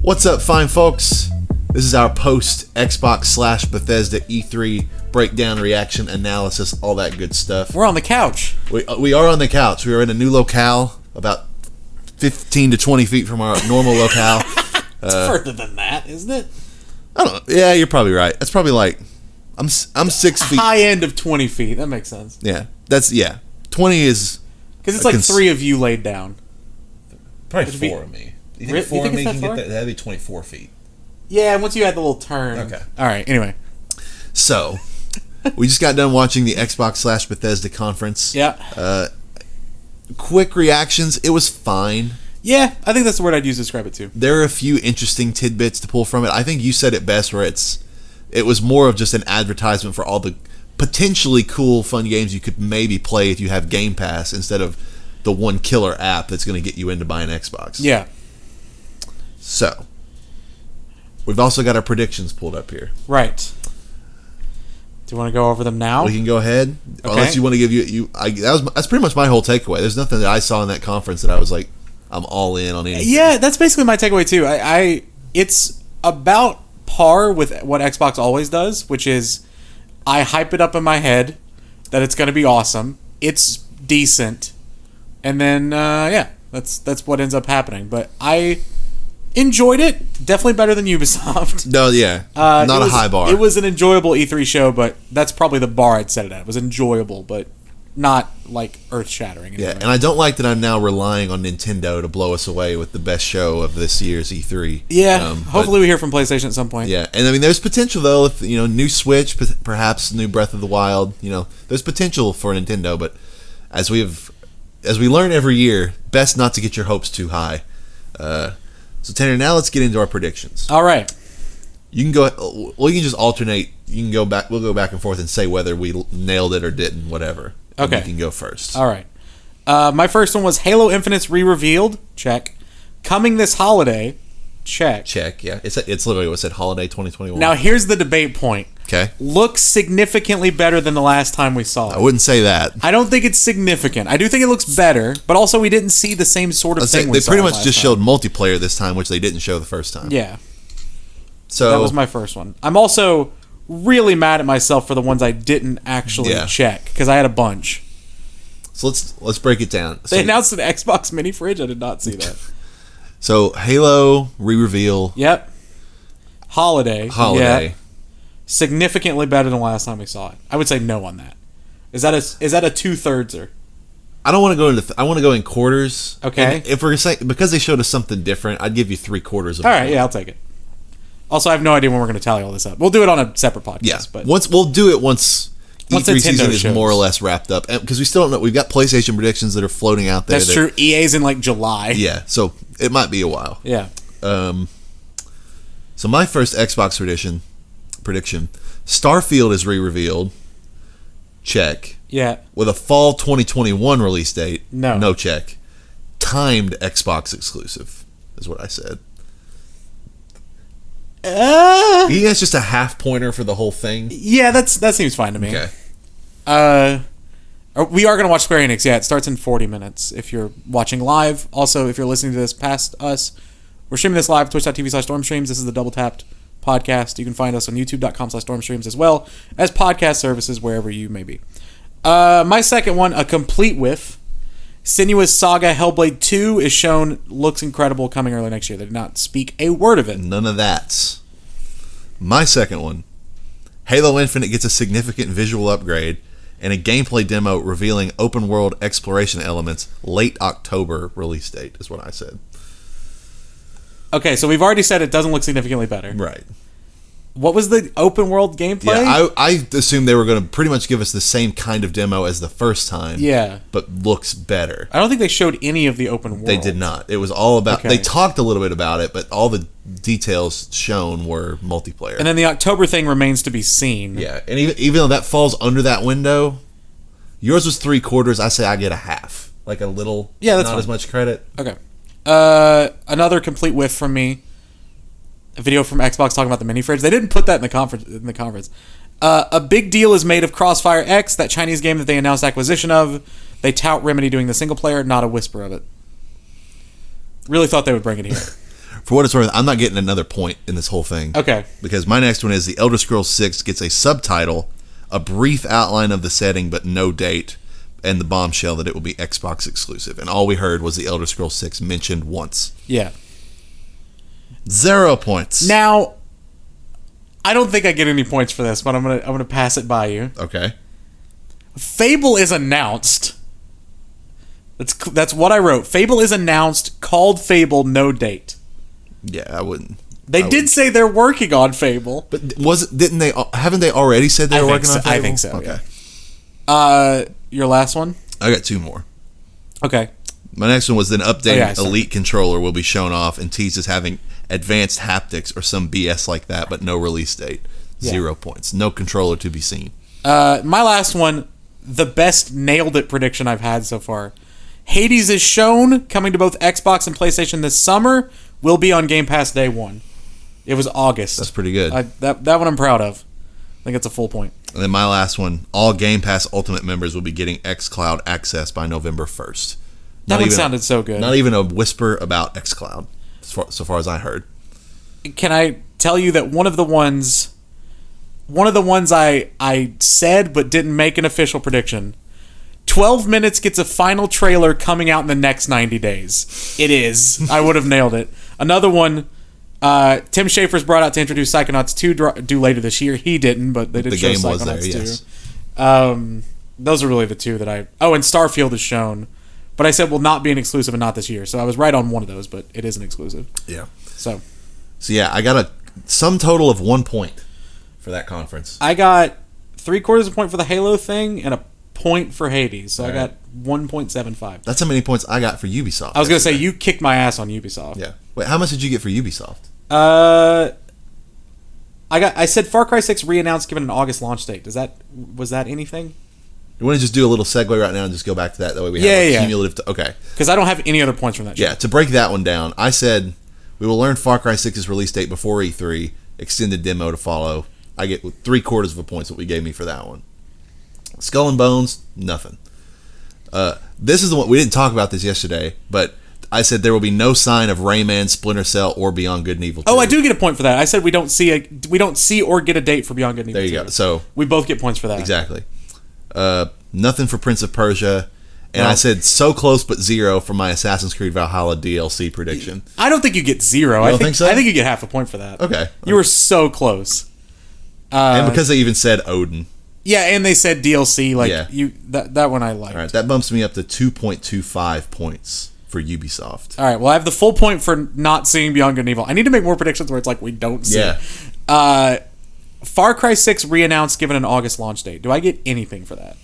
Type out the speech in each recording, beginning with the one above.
What's up, fine folks? This is our post Xbox / Bethesda E3 breakdown, reaction, analysis, all that good stuff. We're on the couch. We are on the couch. We are in a new locale, about 15 to 20 feet from our normal locale. It's further than that, isn't it? I don't know. Yeah, you're probably right. That's probably like I'm 6 feet. High end of 20 feet. That makes sense. Yeah, 20 is because it's like three of you laid down. Probably four of me. You think four of me can get that? That'd be 24 feet. Yeah, once you had the little turn. Okay. All right. Anyway. So, we just got done watching the Xbox / Bethesda Conference. Yeah. Quick reactions. It was fine. Yeah, I think that's the word I'd use to describe it too. There are a few interesting tidbits to pull from it. I think you said it best, where it was more of just an advertisement for all the potentially cool, fun games you could maybe play if you have Game Pass, instead of the one killer app that's going to get you into buying Xbox. Yeah. So, we've also got our predictions pulled up here. Right. Do you want to go over them now? We can go ahead. Okay. Unless you want to give that's pretty much my whole takeaway. There's nothing that I saw in that conference that I was like, I'm all in on anything. Yeah, that's basically my takeaway too. It's about par with what Xbox always does, which is I hype it up in my head that it's going to be awesome. It's decent, and then that's what ends up happening. But I enjoyed it. Definitely better than Ubisoft. No, yeah, not a high bar. It was an enjoyable E3 show, but that's probably the bar I'd set it at. It was enjoyable, but not like earth-shattering. Yeah, and I don't like that I'm now relying on Nintendo to blow us away with the best show of this year's E3. Yeah, hopefully we hear from PlayStation at some point. Yeah, and I mean, there's potential though. If new Switch, perhaps new Breath of the Wild. There's potential for Nintendo, but as we learn every year, best not to get your hopes too high. So Tanner, now let's get into our predictions. All right. You can go. Well, you can just alternate. You can go back. We'll go back and forth and say whether we nailed it or didn't. Whatever. Okay. You can go first. All right. My first one was Halo Infinite's re-revealed. Check. Coming this holiday. Check. Check. Yeah. It's literally what said holiday 2021. Now here's the debate point. Okay. Looks significantly better than the last time we saw it. I wouldn't say that. I don't think it's significant. I do think it looks better, but also we didn't see the same sort of thing. They pretty much just showed multiplayer this time, which they didn't show the first time. Yeah. So that was my first one. I'm also really mad at myself for the ones I didn't actually check, because I had a bunch. So let's break it down. They announced an Xbox mini fridge. I did not see that. So Halo re-reveal. Yep. Holiday. Yeah. Significantly better than last time we saw it. I would say no on that. Is that a 2/3er? I don't want to go into. I want to go in quarters. Okay. And if we're saying, because they showed us something different, I'd give you 3/4 of. All right. Yeah, I'll take it. Also, I have no idea when we're going to tally all this up. We'll do it on a separate podcast. Yeah. But we'll do it once E3 season is shows. more or less wrapped up, because we still don't know. We've got PlayStation predictions that are floating out there. That's true. EA's in like July. Yeah. So it might be a while. Yeah. So my first Xbox prediction: Starfield is re-revealed. Check. Yeah. With a fall 2021 release date. No check. Timed Xbox exclusive is what I said. You think that's just a half pointer for the whole thing? Yeah, that seems fine to me. Okay. We are going to watch Square Enix. Yeah, it starts in 40 minutes if you're watching live. Also, if you're listening to this past us, we're streaming this live, twitch.tv/stormstreams. This is the Double Tapped podcast. You can find us on youtube.com/stormstreams, as well as podcast services wherever you may be. My second one, a complete whiff. Senua's Saga Hellblade 2 is shown. Looks incredible, coming early next year. They did not speak a word of it. None of that. My second one, Halo Infinite gets a significant visual upgrade and a gameplay demo revealing open world exploration elements. Late October release date is what I said. Okay, so we've already said it doesn't look significantly better. Right. What was the open world gameplay? Yeah, I assumed they were going to pretty much give us the same kind of demo as the first time. Yeah. But looks better. I don't think they showed any of the open world. They did not. It was all about... Okay. They talked a little bit about it, but all the details shown were multiplayer. And then the October thing remains to be seen. Yeah, and even though that falls under that window, yours was 3/4. I say I get a half. Like a little... Yeah, that's not fine. as much credit. Okay. Another complete whiff from me. A video from Xbox talking about the mini fridge. They didn't put that in the conference. A big deal is made of Crossfire X, that Chinese game that they announced acquisition of. They tout Remedy doing the single player, not a whisper of it. Really thought they would bring it here. For what it's worth, I'm not getting another point in this whole thing. Okay. Because my next one is The Elder Scrolls 6 gets a subtitle, a brief outline of the setting, but no date, and the bombshell that it will be Xbox exclusive. And all we heard was The Elder Scrolls 6 mentioned once. Yeah. 0 points. Now, I don't think I get any points for this, but I'm gonna pass it by you. Okay. Fable is announced. That's what I wrote. Fable is announced, called Fable, no date. Yeah, I wouldn't. They did say they're working on Fable. But haven't they already said they were working on Fable? I think so. Okay. Yeah. Your last one? I got 2 more. Okay. My next one was an updated sorry. Elite controller will be shown off and teased as having advanced haptics or some BS like that, but no release date. 0 points. No controller to be seen. My last one, the best nailed it prediction I've had so far. Hades is shown, coming to both Xbox and PlayStation this summer, will be on Game Pass day 1. It was August. That's pretty good. That one I'm proud of. I think it's a full point. And then my last one, all Game Pass Ultimate members will be getting xCloud access by November 1st. That one sounded so good. Not even a whisper about xCloud, so far as I heard. Can I tell you that one of the ones I said but didn't make an official prediction, 12 Minutes gets a final trailer coming out in the next 90 days. It is. I would have nailed it. Another one, Tim Schafer's brought out to introduce Psychonauts 2 due later this year. He didn't, but they did show Psychonauts 2. Yes. Those are really the two that I... Oh, and Starfield is shown. But I said will not be an exclusive and not this year. So I was right on one of those, but it is an exclusive. Yeah. So yeah, I got a sum total of 1 point for that conference. I got 3/4 of a point for the Halo thing and a point for Hades. So I got 1.75. That's how many points I got for Ubisoft. I was going to say, you kicked my ass on Ubisoft. Yeah. Wait, how much did you get for Ubisoft? I said Far Cry 6 re-announced given an August launch date. Was that anything? You want to just do a little segue right now and just go back to that? That way we have a cumulative... Okay. Because I don't have any other points from that show. Yeah, to break that one down, I said we will learn Far Cry 6's release date before E3, extended demo to follow. I get 3/4 of a point that we gave me for that one. Skull and Bones, nothing. This is the one... We didn't talk about this yesterday, but I said there will be no sign of Rayman, Splinter Cell, or Beyond Good and Evil 2. Oh, I do get a point for that. I said we don't see or get a date for Beyond Good and Evil 2. There you go. So we both get points for that. Exactly. Nothing for Prince of Persia, and I said so close but 0 for my Assassin's Creed Valhalla DLC prediction. I don't think you get 0. You don't think so? I think you get half a point for that. Okay. You were so close. And because they even said Odin. Yeah, and they said DLC. That one I liked. All right, that bumps me up to 2.25 points for Ubisoft. All right, well, I have the full point for not seeing Beyond Good and Evil. I need to make more predictions where it's like we don't see it. Far Cry 6 re-announced given an August launch date. Do I get anything for that?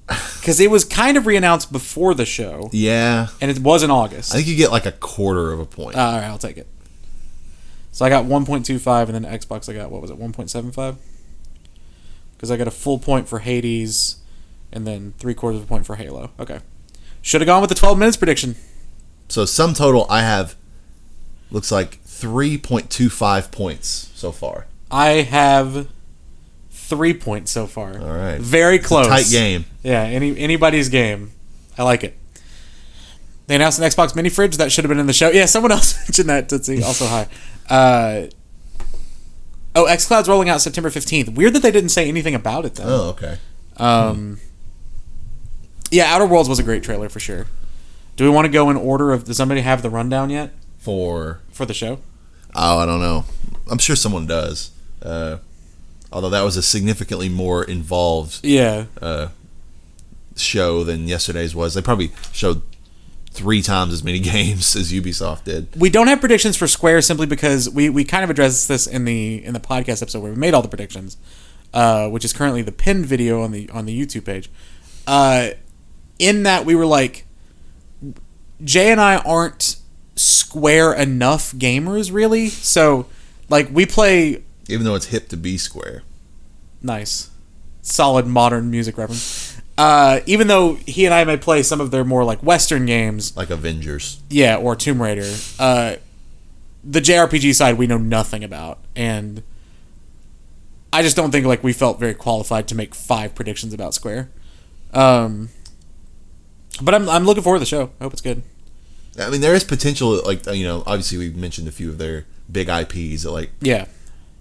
Because it was kind of re-announced before the show. Yeah. And it was in August. I think you get like 1/4 of a point. All right, I'll take it. So I got 1.25, and then Xbox I got, 1.75? Because I got a full point for Hades, and then 3/4 of a point for Halo. Okay. Should have gone with the 12 minutes prediction. So sum total, I have, looks like 3.25 points so far. I have 3 points so far. All right. Very close. It's a tight game. Yeah, anybody's game. I like it. They announced an Xbox mini fridge. That should have been in the show. Yeah, someone else mentioned that, Tootsie. Also, hi. xCloud's rolling out September 15th. Weird that they didn't say anything about it, though. Oh, okay. Yeah, Outer Worlds was a great trailer for sure. Do we want to go in order of... Does somebody have the rundown yet? For the show? Oh, I don't know. I'm sure someone does. Although that was a significantly more involved show than yesterday's was. They probably showed 3 times as many games as Ubisoft did. We don't have predictions for Square simply because we kind of addressed this in the podcast episode where we made all the predictions, which is currently the pinned video on the YouTube page. In that we were like, Jay and I aren't Square enough gamers really, so like we play. Even though it's hip to be Square. Nice. Solid modern music reference. Even though he and I may play some of their more like Western games. Like Avengers. Yeah, or Tomb Raider. The JRPG side we know nothing about. And I just don't think like we felt very qualified to make 5 predictions about Square. But I'm looking forward to the show. I hope it's good. I mean, there is potential. Like, obviously we mentioned a few of their big IPs. Like, yeah,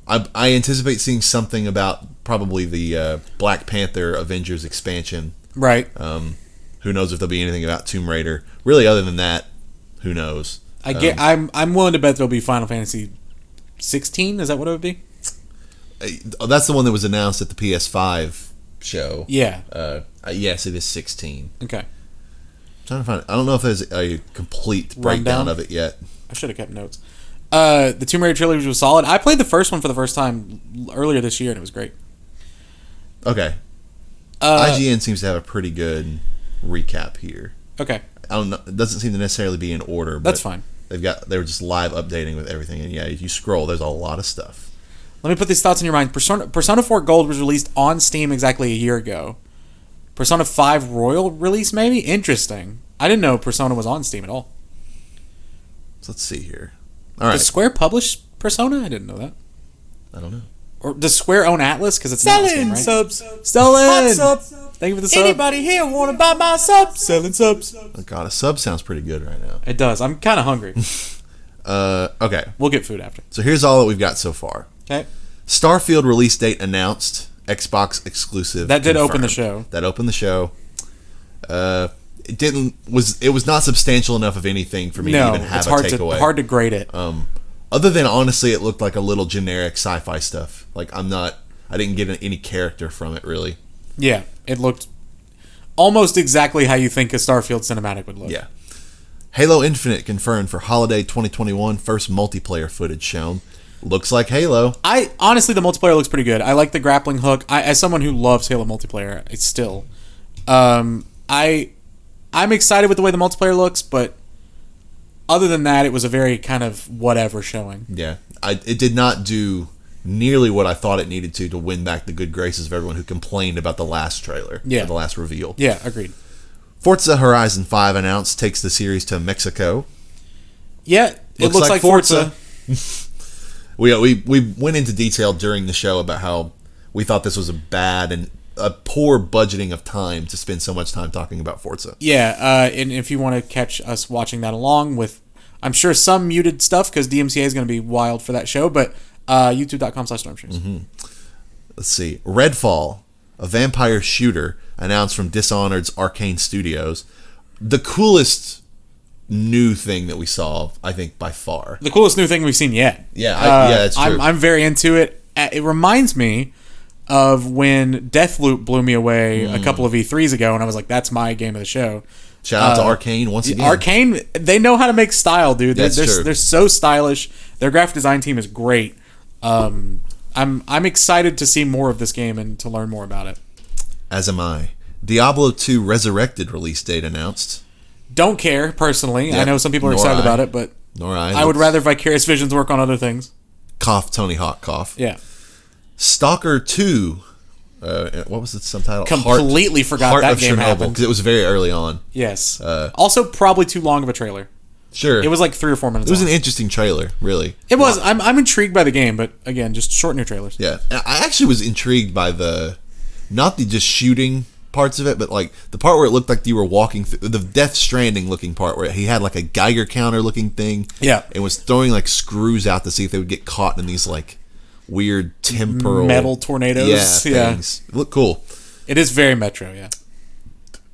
I anticipate seeing something about probably the Black Panther Avengers expansion. Right. Who knows if there'll be anything about Tomb Raider? Really, other than that, who knows? I'm willing to bet there'll be Final Fantasy 16. Is that what it would be? That's the one that was announced at the PS5 show. Yeah. Yes, it is 16. Okay. I'm trying to find. I don't know if there's a complete breakdown of it yet. I should have kept notes. The Tomb Raider trilogy was solid. I played the first one for the first time earlier this year, and it was great. Okay. IGN seems to have a pretty good recap here. Okay. I don't know. It doesn't seem to necessarily be in order. But that's fine. They were just live updating with everything, and yeah, if you scroll, there's a lot of stuff. Let me put these thoughts in your mind. Persona 4 Gold was released on Steam exactly a year ago. Persona 5 Royal release, maybe? Interesting. I didn't know Persona was on Steam at all. So let's see here. All right. Does Square publish Persona? I didn't know that. I don't know. Or does Square own Atlas? Because it's not on Steam, right? Subs. Selling Subs. Thank you for the sub. Anybody here want to buy my subs? Selling subs. Oh God, a sub sounds pretty good right now. It does. I'm kind of hungry. Okay. We'll get food after. So here's all that we've got so far. Okay. Starfield release date announced. Xbox exclusive. That did confirmed. open the show. That opened the show. It was not substantial enough of anything for me to even have a takeaway. Hard to grade it. Other than honestly, it looked like a little generic sci-fi stuff. Like I didn't get any character from it really. Yeah, it looked almost exactly how you think a Starfield cinematic would look. Yeah. Halo Infinite confirmed for holiday 2021. First multiplayer footage shown. Looks like Halo. Honestly, the multiplayer looks pretty good. I like the grappling hook. As someone who loves Halo multiplayer, it's still, I'm excited with the way the multiplayer looks, but other than that, it was a very kind of whatever showing. Yeah, it did not do nearly what I thought it needed to win back the good graces of everyone who complained about the last trailer. Yeah, or the last reveal. Yeah, agreed. Forza Horizon 5 announced takes the series to Mexico. Yeah, it looks like Forza. We went into detail during the show about how we thought this was a bad and a poor budgeting of time to spend so much time talking about Forza. Yeah, and if you want to catch us watching that along with, I'm sure some muted stuff because DMCA is going to be wild for that show, but youtube.com/stormstreams. Mm-hmm. Let's see. Redfall, a vampire shooter announced from Dishonored's Arkane Studios. The coolest new thing that we saw, I think, by far. The coolest new thing we've seen yet. Yeah, that's true. I'm very into it. It reminds me of when Deathloop blew me away a couple of E3s ago, and I was like, that's my game of the show. Shout out to Arkane once again. Arkane, they know how to make style, dude. They're so stylish. Their graphic design team is great. I'm excited to see more of this game and to learn more about it. As am I. Diablo 2 Resurrected release date announced. Don't care, personally. Yep. I know some people are excited about it, but nor I. I would rather Vicarious Visions work on other things. Cough, Tony Hawk cough. Yeah. Stalker 2. What was the subtitle? Completely forgot that game happened. Because it was very early on. Yes. Also, probably too long of a trailer. Sure. It was like 3 or 4 minutes It was long. an interesting trailer, really. It was. I'm intrigued by the game, but again, just shorten your trailers. Yeah. I actually was intrigued by not the just shooting parts of it, but like the part where it looked like you were walking through the Death Stranding looking part where he had like a Geiger counter looking thing. Yeah. And was throwing like screws out to see if they would get caught in these like weird temporal metal tornadoes. Yeah. Things. It looked cool. It is very Metro, yeah.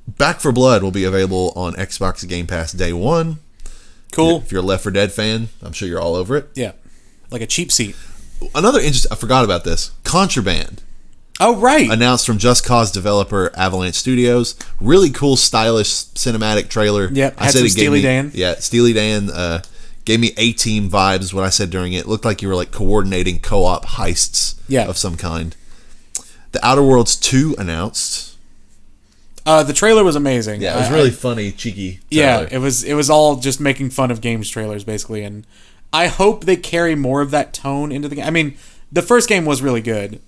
Back 4 Blood will be available on Xbox Game Pass day 1. Cool. If you're a Left 4 Dead fan, I'm sure you're all over it. Yeah. Like a cheap seat. Another interesting, I forgot about this. Contraband. Oh, right. Announced from Just Cause developer Avalanche Studios. Really cool, stylish cinematic trailer. Yep. I said it gave Steely me, Dan. Yeah, Steely Dan gave me A-Team vibes, is what I said during it. It looked like you were like coordinating co-op heists of some kind. The Outer Worlds 2 announced. The trailer was amazing. Yeah, it was really funny, cheeky trailer. Yeah, it was all just making fun of games trailers, basically, and I hope they carry more of that tone into the game. I mean, the first game was really good,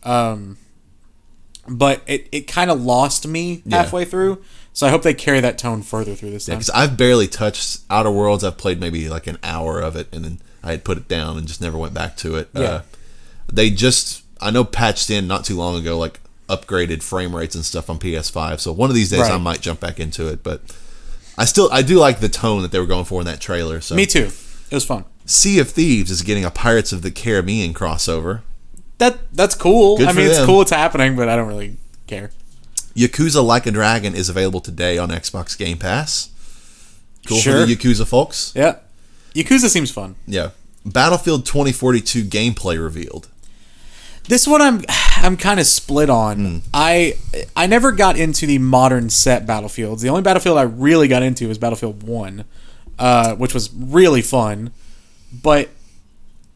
but it kind of lost me halfway through, so I hope they carry that tone further through this time. Because I've barely touched Outer Worlds. I've played maybe like an hour of it, and then I had put it down and just never went back to it. Yeah. They just, I know, patched in not too long ago, like upgraded frame rates and stuff on PS5. So one of these days I might jump back into it. But I do like the tone that they were going for in that trailer. So Me too. It was fun. Sea of Thieves is getting a Pirates of the Caribbean crossover. That's cool. Good I for mean, it's them. cool it's happening, but I don't really care. Yakuza Like a Dragon is available today on Xbox Game Pass. Cool Sure. for the Yakuza folks. Yeah. Yakuza seems fun. Yeah. Battlefield 2042 gameplay revealed. This one I'm kind of split on. I never got into the modern set Battlefields. The only Battlefield I really got into was Battlefield 1, which was really fun. But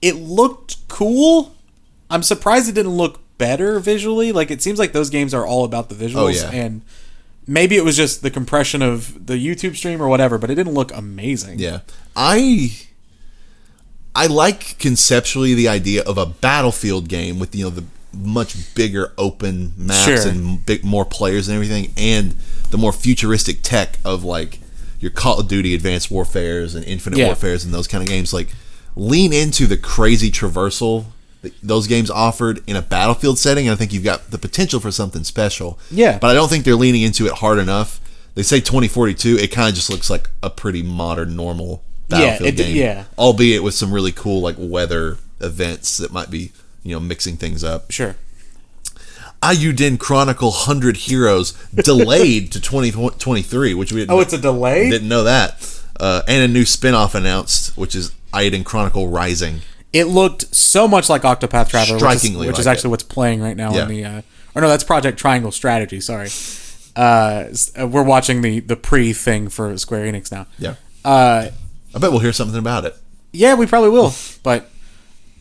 it looked cool. I'm surprised it didn't look better visually. Like, it seems like those games are all about the visuals. Oh, yeah. And maybe it was just the compression of the YouTube stream or whatever, but it didn't look amazing. Yeah. I like conceptually the idea of a Battlefield game with the much bigger open maps Sure. and more players and everything, and the more futuristic tech of like your Call of Duty Advanced Warfares and Infinite Warfares and those kind of games. Like, lean into the crazy traversal that those games offered in a Battlefield setting, and I think you've got the potential for something special. Yeah. But I don't think they're leaning into it hard enough. They say 2042, it kind of just looks like a pretty modern, normal Battlefield game. Yeah. Albeit with some really cool like weather events that might be, mixing things up. Sure. eiyuden Chronicle 100 Heroes delayed to 2023, which we didn't Oh, it's a delay? didn't know that. And a new spin-off announced, which is eiyuden Chronicle Rising. It looked so much like Octopath Traveler, Strikingly which is like actually what's playing right now Yeah. in the. Or no, that's Project Triangle Strategy. Sorry, we're watching the pre thing for Square Enix now. Yeah. I bet we'll hear something about it. Yeah, we probably will, but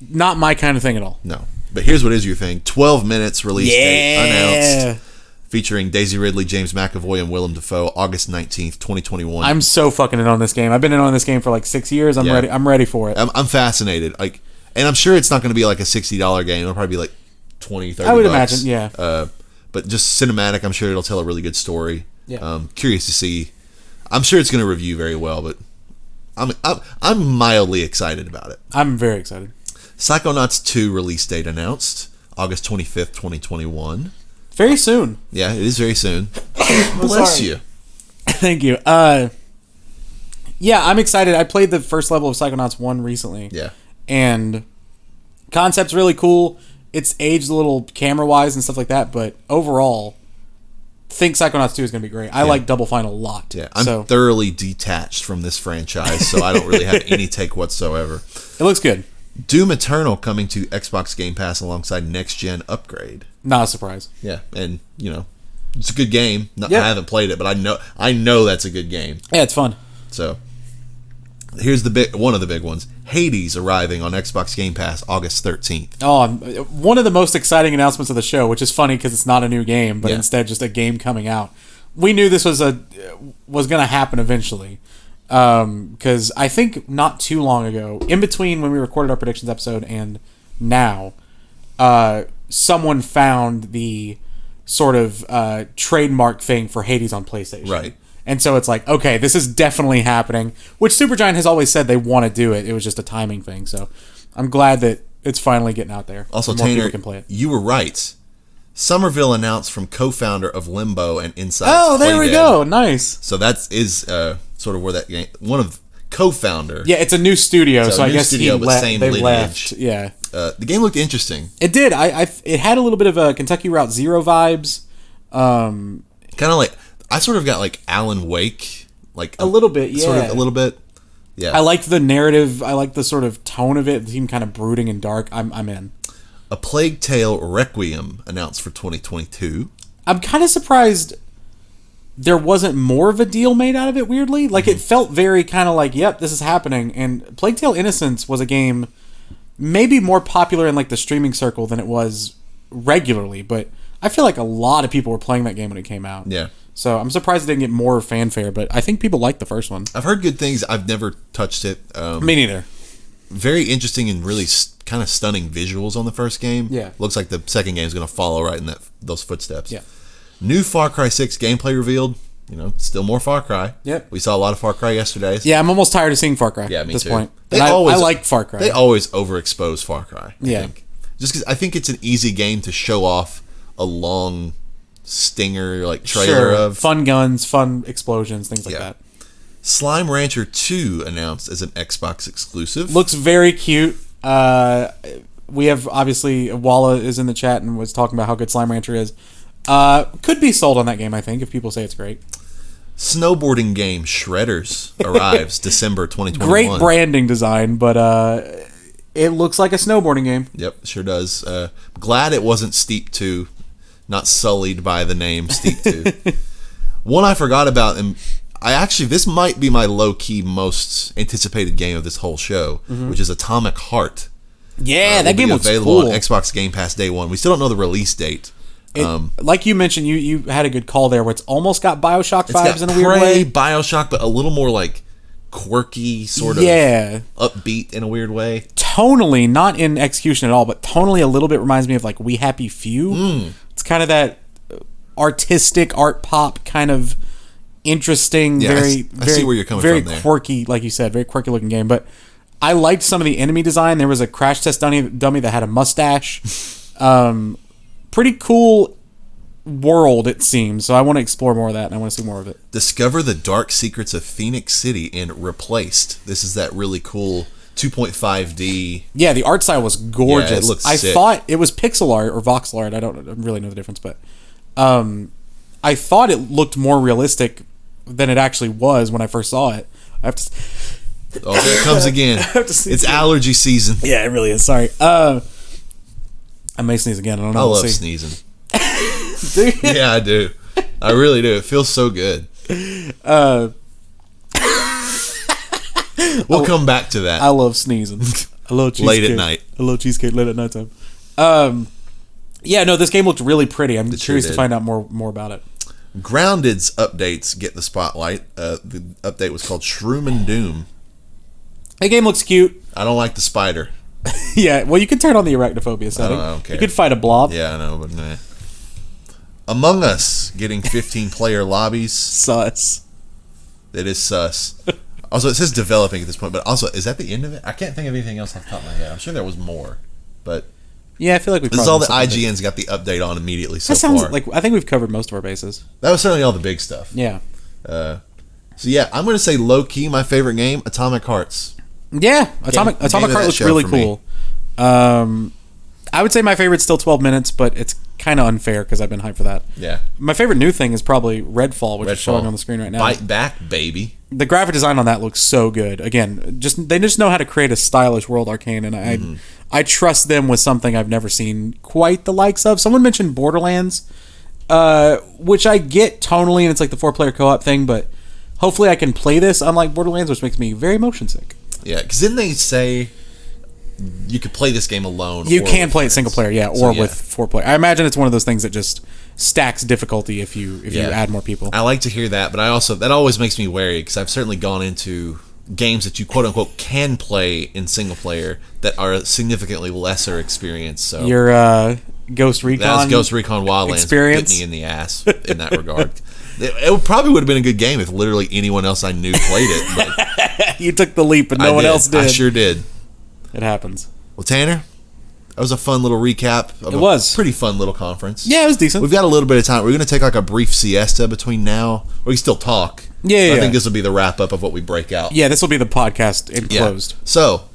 not my kind of thing at all. No. But here's what is your thing. 12 minutes release date announced. Featuring Daisy Ridley, James McAvoy, and Willem Dafoe, August 19th, 2021. I'm so fucking in on this game. I've been in on this game for like 6 years. I'm Yeah. ready. I'm ready for it. I'm fascinated. And I'm sure it's not going to be like a $60 game. It'll probably be like 20, 30 I would bucks. imagine, yeah. But just cinematic, I'm sure it'll tell a really good story. Yeah. Curious to see. I'm sure it's going to review very well, but I'm mildly excited about it. I'm very excited. Psychonauts 2 release date announced, August 25th, 2021. Very soon. Yeah, it is very soon. Bless sorry. you. Thank you. Yeah, I'm excited. I played the first level of Psychonauts 1 recently. Yeah. And concept's really cool. It's aged a little camera-wise and stuff like that, but overall, think Psychonauts 2 is going to be great. I like Double Fine a lot. Yeah, I'm thoroughly detached from this franchise, so I don't really have any take whatsoever. It looks good. Doom Eternal coming to Xbox Game Pass alongside Next Gen Upgrade. Not a surprise. Yeah, and it's a good game. I Yeah. haven't played it, but I know that's a good game. Yeah, it's fun. So here's one of the big ones: Hades arriving on Xbox Game Pass August 13th. Oh, one of the most exciting announcements of the show, which is funny because it's not a new game, but Yeah. instead just a game coming out. We knew this was going to happen eventually. Because I think not too long ago, in between when we recorded our predictions episode and now, someone found the sort of trademark thing for Hades on PlayStation. Right. And so it's like, okay, this is definitely happening, which Supergiant has always said they want to do it. It was just a timing thing. So I'm glad that it's finally getting out there. Also, more Tanner, people can play it. you were right. Somerville announced from co-founder of Limbo and Inside. Oh, there we go. Nice. So that is sort of where that game. One of co-founder. Yeah, it's a new studio, so I new guess studio, but same they lineage. left. Yeah. The game looked interesting. It did. It had a little bit of a Kentucky Route Zero vibes. Kind of like I sort of got like Alan Wake, like A little bit, sort of yeah. a little bit. Yeah, I liked the narrative. I liked the sort of tone of it. It seemed kind of brooding and dark. I'm in. A Plague Tale Requiem announced for 2022. I'm kind of surprised there wasn't more of a deal made out of it, weirdly. Like, it felt very kind of like, yep, this is happening. And Plague Tale Innocence was a game maybe more popular in, like, the streaming circle than it was regularly. But I feel like a lot of people were playing that game when it came out. Yeah. So I'm surprised it didn't get more fanfare, but I think people liked the first one. I've heard good things. I've never touched it. Me neither. Very interesting and really kind of stunning visuals on the first game. Yeah. Looks like the second game is going to follow right in those footsteps. Yeah. New Far Cry 6 gameplay revealed. Still more Far Cry. Yep. We saw a lot of Far Cry yesterday. Yeah, I'm almost tired of seeing Far Cry Yeah, at me this too. point. They And always I like Far Cry. They always overexpose Far Cry. I Yeah. think. Just because I think it's an easy game to show off a long stinger like trailer Sure. of. Fun guns, fun explosions, things like Yeah. that. Slime Rancher 2 announced as an Xbox exclusive. Looks very cute. We have, obviously, Walla is in the chat and was talking about how good Slime Rancher is. Could be sold on that game, I think, if people say it's great. Snowboarding game Shredders arrives December 2021. Great branding design, but it looks like a snowboarding game. Yep, sure does. Glad it wasn't Steep 2, not sullied by the name Steep 2. One I forgot about, and this might be my low-key most anticipated game of this whole show, which is Atomic Heart. Yeah, that game looks available cool. on Xbox Game Pass day one. We still don't know the release date. Like you mentioned, you had a good call there, where it's almost got BioShock vibes in a weird way. BioShock, but a little more like quirky, sort of upbeat in a weird way. Tonally, not in execution at all, but tonally a little bit reminds me of like We Happy Few. It's kind of that artistic art pop kind of interesting, I see where you're coming very from there. quirky, like you said, very quirky looking game. But I liked some of the enemy design. There was a crash test dummy that had a mustache. Pretty cool world, it seems. So I want to explore more of that, and I want to see more of it. Discover the dark secrets of Phoenix City in Replaced. This is that really cool 2.5D. Yeah, the art style was gorgeous. Yeah, it looks sick. I thought it was pixel art or voxel art. I don't really know the difference, but I thought it looked more realistic than it actually was when I first saw it. I have to. Oh, here it comes again. It's allergy season. Yeah, it really is. Sorry. I may sneeze again. I don't know. I love sneezing. Do you? Yeah, I do. I really do. It feels so good. We'll come back to that. I love sneezing. I love cheesecake. Late at night. I love cheesecake late at nighttime. Yeah, no, this game looked really pretty. I'm curious to find out more about it. Grounded's updates get the spotlight. The update was called Shroom and Doom. The game looks cute. I don't like the spider. Yeah, well, you could turn on the arachnophobia setting. I don't care. You could fight a blob. Yeah, I know, but nah. Among Us getting 15-player lobbies. Sus. It is sus. Also, it says developing at this point, but also, is that the end of it? I can't think of anything else off the top of my head. I'm sure there was more, but yeah, I feel like we. This is all that IGN's got the update on immediately so far. Like I think we've covered most of our bases. That was certainly all the big stuff. Yeah. So yeah, I'm going to say low key my favorite game, Atomic Hearts. Yeah, Atomic Heart looks really cool. I would say my favorite's still 12 minutes, but it's kind of unfair because I've been hyped for that. Yeah. My favorite new thing is probably Redfall, which is showing on the screen right now. Bite back, baby. The graphic design on that looks so good. Again, they just know how to create a stylish world, Arkane, and I trust them with something I've never seen quite the likes of. Someone mentioned Borderlands, which I get tonally, and it's like the 4-player co-op thing, but hopefully I can play this unlike Borderlands, which makes me very motion sick. Yeah, because didn't they say you could play this game alone? You can play it single player, or with 4-player. I imagine it's one of those things that just stacks difficulty if you add more people. I like to hear that, but that always makes me wary because I've certainly gone into games that you quote unquote can play in single player that are a significantly lesser experience. So your Ghost Recon, that's Ghost Recon Wildlands experience bit me in the ass in that regard. It probably would have been a good game if literally anyone else I knew played it. But you took the leap and no one else did. I sure did. It happens. Well, Tanner, that was a fun little recap of a pretty fun little conference. Yeah, it was decent. We've got a little bit of time. We're going to take like a brief siesta between now. We can still talk. Yeah. I think this will be the wrap up of what we break out. Yeah, this will be the podcast enclosed. Yeah. So,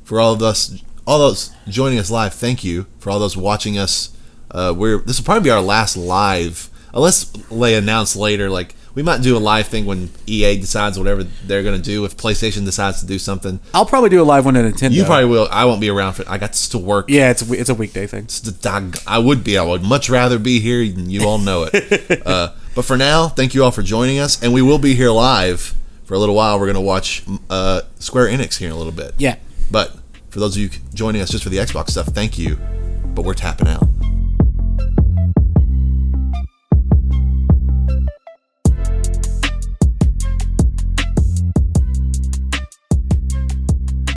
for all those joining us live, thank you. For all those watching us, this will probably be our last live, unless they announce later, like we might do a live thing when EA decides whatever they're going to do. If PlayStation decides to do something, I'll probably do a live one at Nintendo. You probably will. I won't be around for. I got to work. Yeah, it's a weekday thing. I would much rather be here. You all know it. But for now, thank you all for joining us, and we will be here live for a little while. We're going to watch Square Enix here in a little bit. Yeah. But for those of you joining us just for the Xbox stuff, thank you. But we're tapping out.